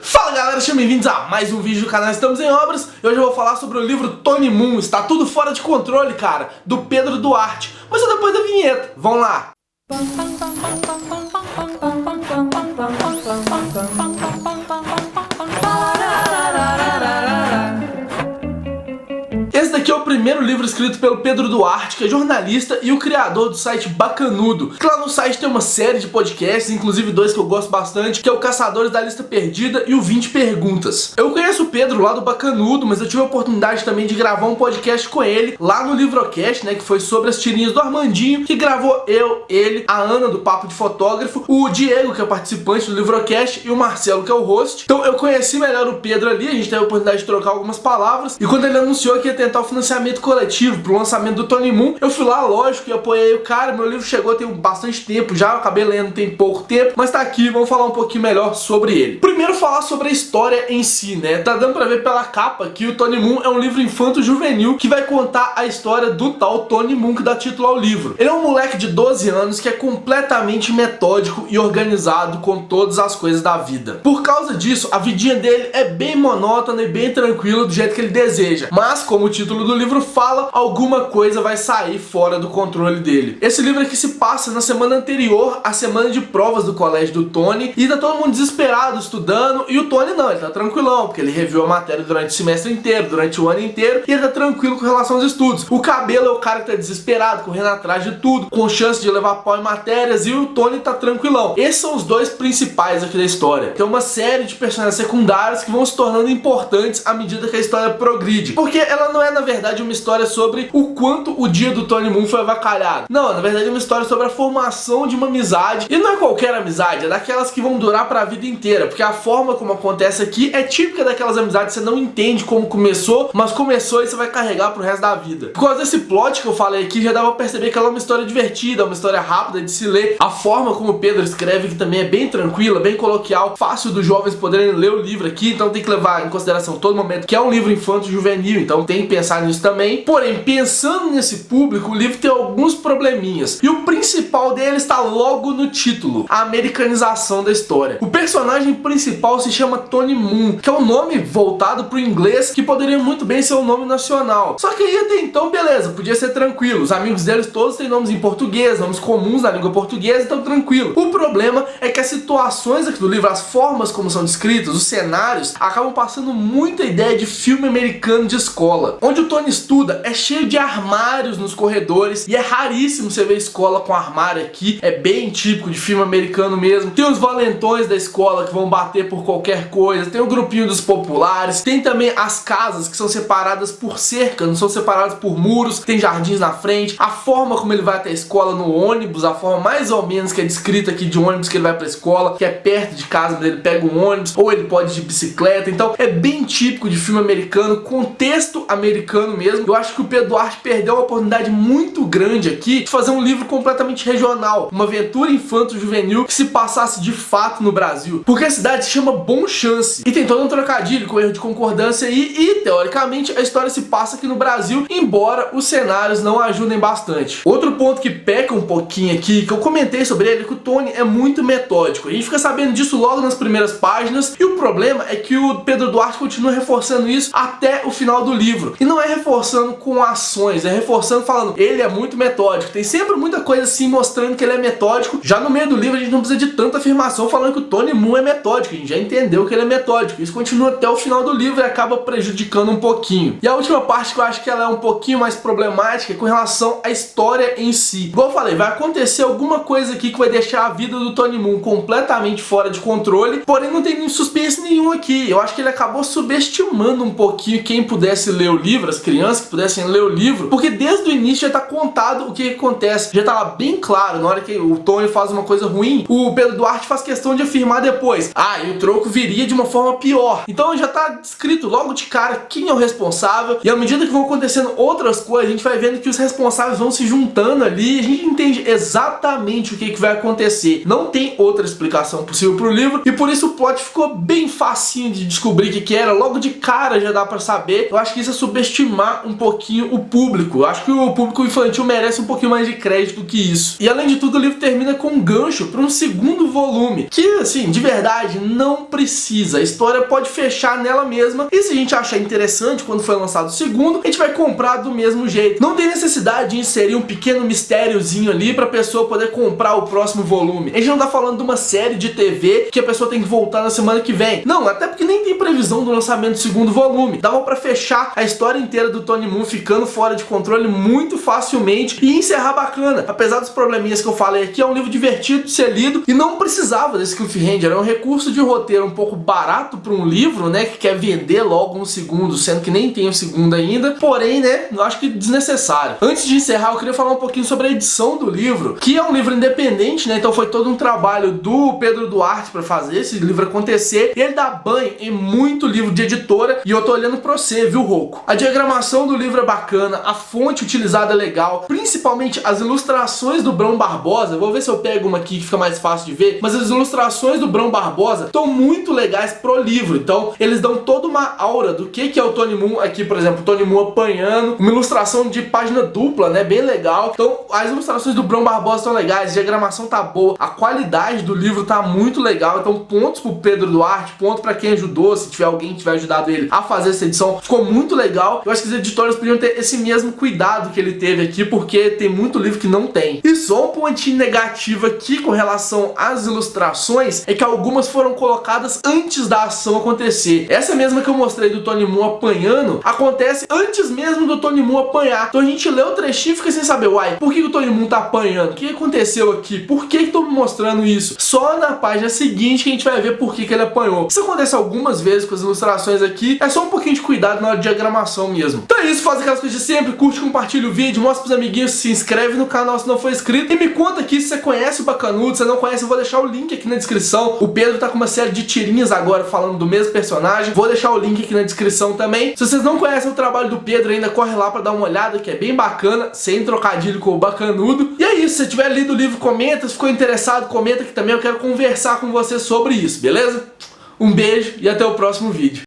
Fala galera, sejam bem-vindos a mais um vídeo do canal Estamos em Obras. E hoje eu vou falar sobre o livro Tony Moon, Está Tudo Fora de Controle, cara, do Pedro Duarte. Mas é depois da vinheta, vamos lá! Esse daqui é o primeiro livro escrito pelo Pedro Duarte, que é jornalista e o criador do site Bacanudo. Que lá no site tem uma série de podcasts, inclusive dois que eu gosto bastante, que é o Caçadores da Lista Perdida e o 20 Perguntas. Eu conheço o Pedro lá do Bacanudo, mas eu tive a oportunidade também de gravar um podcast com ele lá no Livrocast, né, que foi sobre as tirinhas do Armandinho, que gravou eu, ele, a Ana do Papo de Fotógrafo, o Diego, que é o participante do Livrocast, e o Marcelo, que é o host. Então eu conheci melhor o Pedro ali, a gente teve a oportunidade de trocar algumas palavras, e quando ele anunciou que ia tentar o financiamento coletivo pro lançamento do Tony Moon, eu fui lá, lógico, e apoiei o cara. Meu livro chegou tem bastante tempo já, eu acabei lendo tem pouco tempo, mas tá aqui, vamos falar um pouquinho melhor sobre ele. Primeiro falar sobre a história em si, né? Tá dando pra ver pela capa que o Tony Moon é um livro infanto-juvenil que vai contar a história do tal Tony Moon que dá título ao livro. Ele é um moleque de 12 anos que é completamente metódico e organizado com todas as coisas da vida. Por causa disso, a vidinha dele é bem monótona e bem tranquila do jeito que ele deseja, mas como o título do livro fala, alguma coisa vai sair fora do controle dele. Esse livro aqui se passa na semana anterior à semana de provas do colégio do Tony, e tá todo mundo desesperado estudando, e o Tony não, ele tá tranquilão, porque ele reviu a matéria durante o semestre inteiro, durante o ano inteiro, e ele tá tranquilo com relação aos estudos. O Cabelo é o cara que tá desesperado, correndo atrás de tudo, com chance de levar pau em matérias, e o Tony tá tranquilão. Esses são os dois principais aqui da história. Tem uma série de personagens secundários que vão se tornando importantes à medida que a história progride, porque ela não é, na verdade, uma história sobre o quanto o dia do Tony Moon foi avacalhado. Não, na verdade é uma história sobre a formação de uma amizade, e não é qualquer amizade, é daquelas que vão durar pra vida inteira, porque a forma como acontece aqui é típica daquelas amizades que você não entende como começou, mas começou e você vai carregar pro resto da vida. Por causa desse plot que eu falei aqui, já dá pra perceber que ela é uma história divertida, uma história rápida de se ler. A forma como o Pedro escreve, que também é bem tranquila, bem coloquial, fácil dos jovens poderem ler o livro aqui, então tem que levar em consideração todo momento que é um livro infanto-juvenil, então tem que pensar nisso também. Porém, pensando nesse público, o livro tem alguns probleminhas, e o principal dele está logo no título: a americanização da história. O personagem principal se chama Tony Moon, que é um nome voltado pro inglês, que poderia muito bem ser um nome nacional. Só que aí até então, beleza, podia ser tranquilo. Os amigos deles todos têm nomes em português, nomes comuns na língua portuguesa, então tranquilo. O problema é que as situações aqui do livro, as formas como são descritas, os cenários, acabam passando muita ideia de filme americano de escola. Onde o Tony estuda é cheio de armários nos corredores, e é raríssimo você ver escola com armário aqui, é bem típico de filme americano mesmo. Tem os valentões da escola que vão bater por qualquer coisa, tem o grupinho dos populares, tem também as casas que são separadas por cerca, não são separadas por muros, tem jardins na frente. A forma como ele vai até a escola no ônibus, a forma mais ou menos que é descrita aqui de ônibus que ele vai pra escola, que é perto de casa, mas ele pega um ônibus, ou ele pode ir de bicicleta, então é bem típico de filme americano, contexto americano mesmo. Eu acho que o Pedro Duarte perdeu uma oportunidade muito grande aqui de fazer um livro completamente regional, uma aventura infanto-juvenil que se passasse de fato no Brasil, porque a cidade se chama Bom Chance, e tem todo um trocadilho com erro de concordância aí, e teoricamente a história se passa aqui no Brasil, embora os cenários não ajudem bastante. Outro ponto que peca um pouquinho aqui, que eu comentei sobre ele, é que o Tony é muito metódico. A gente fica sabendo disso logo nas primeiras páginas, e o problema é que o Pedro Duarte continua reforçando isso até o final do livro, e não é reforçando com ações, é reforçando falando, ele é muito metódico. Tem sempre muita coisa assim mostrando que ele é metódico. Já no meio do livro a gente não precisa de tanta afirmação falando que o Tony Moon é metódico, a gente já entendeu que ele é metódico. Isso continua até o final do livro e acaba prejudicando um pouquinho. E a última parte que eu acho que ela é um pouquinho mais problemática é com relação à história em si. Igual eu falei, vai acontecer alguma coisa aqui que vai deixar a vida do Tony Moon completamente fora de controle, porém não tem suspense nenhum aqui. Eu acho que ele acabou subestimando um pouquinho quem pudesse ler o livro, as crianças que pudessem ler o livro, porque desde o início já tá contado o que acontece, já tá lá bem claro. Na hora que o Tony faz uma coisa ruim, o Pedro Duarte faz questão de afirmar depois, e o troco viria de uma forma pior. Então já tá descrito logo de cara quem é o responsável, e à medida que vão acontecendo outras coisas, a gente vai vendo que os responsáveis vão se juntando ali, e a gente entende exatamente o que vai acontecer. Não tem outra explicação possível pro livro, e por isso o plot ficou bem facinho de descobrir o que era. Logo de cara já dá pra saber. Eu acho que isso é subestimar um pouquinho o público. Eu acho que o público infantil merece um pouquinho mais de crédito do que isso. E além de tudo, o livro termina com um gancho para um segundo volume, que, assim, de verdade, não precisa. A história pode fechar nela mesma, e se a gente achar interessante quando for lançado o segundo, a gente vai comprar do mesmo jeito. Não tem necessidade de inserir um pequeno mistériozinho ali pra pessoa poder comprar o próximo volume. A gente não tá falando de uma série de TV que a pessoa tem que voltar na semana que vem. Não, até porque nem tem previsão do lançamento do segundo volume. Dava pra fechar a história inteira do Tony Moon ficando fora de controle muito facilmente e encerrar bacana. Apesar dos probleminhas que eu falei aqui, é um livro divertido de ser lido e não precisava desse cliffhanger. É um recurso de roteiro um pouco barato pra um livro, né, que quer vender logo um segundo, sendo que nem tem o segundo ainda. Porém, né, eu acho que desnecessário. Antes de encerrar, eu queria falar um pouquinho sobre a edição do livro, que é um livro independente, né, então foi todo um trabalho do Pedro Duarte pra fazer esse livro acontecer. Ele dá banho em muito livro de editora e eu tô olhando pra você, viu, Rocco? A diagramação do livro é bacana, a fonte utilizada é legal, principalmente as ilustrações do Brão Barbosa. Eu vou ver se eu pego uma aqui que fica mais fácil de ver, mas as ilustrações do Brão Barbosa estão muito legais pro livro, então eles dão toda uma aura do que é o Tony Moon aqui, por exemplo, o Tony Moon apanhando, uma ilustração de página dupla, né, bem legal. Então as ilustrações do Brão Barbosa estão legais, a diagramação tá boa, a qualidade do livro tá muito legal, então pontos pro Pedro Duarte, ponto pra quem ajudou, se tiver alguém que tiver ajudado ele a fazer essa edição, ficou muito legal. Eu acho que os editores podiam ter esse mesmo cuidado que ele teve aqui, porque tem muito livro que não tem. E só um pontinho negativo aqui com relação às ilustrações é que algumas foram colocadas antes da ação acontecer. Essa mesma que eu mostrei do Tony Moon apanhando, acontece antes mesmo do Tony Moon apanhar. Então a gente lê o trechinho e fica sem saber, uai, por que o Tony Moon tá apanhando? O que aconteceu aqui? Por que estão me mostrando isso? Só na página seguinte que a gente vai ver por que ele apanhou. Isso acontece algumas vezes com as ilustrações aqui, é só um pouquinho de cuidado na hora de diagramação mesmo. Então é isso, faz aquelas coisas de sempre, curte, compartilha o vídeo, mostra pros amiguinhos, se inscreve no canal se não for inscrito e me conta aqui se você conhece o Bacanudo, se você não conhece eu vou deixar o link aqui na descrição. O Pedro tá com uma série de tirinhas agora falando do mesmo personagem, vou deixar o link aqui na descrição também. Se vocês não conhecem o trabalho do Pedro ainda, corre lá pra dar uma olhada que é bem bacana, sem trocadilho com o Bacanudo. E é isso, se você tiver lido o livro, comenta, se ficou interessado, comenta aqui também, eu quero conversar com você sobre isso, beleza? Um beijo e até o próximo vídeo.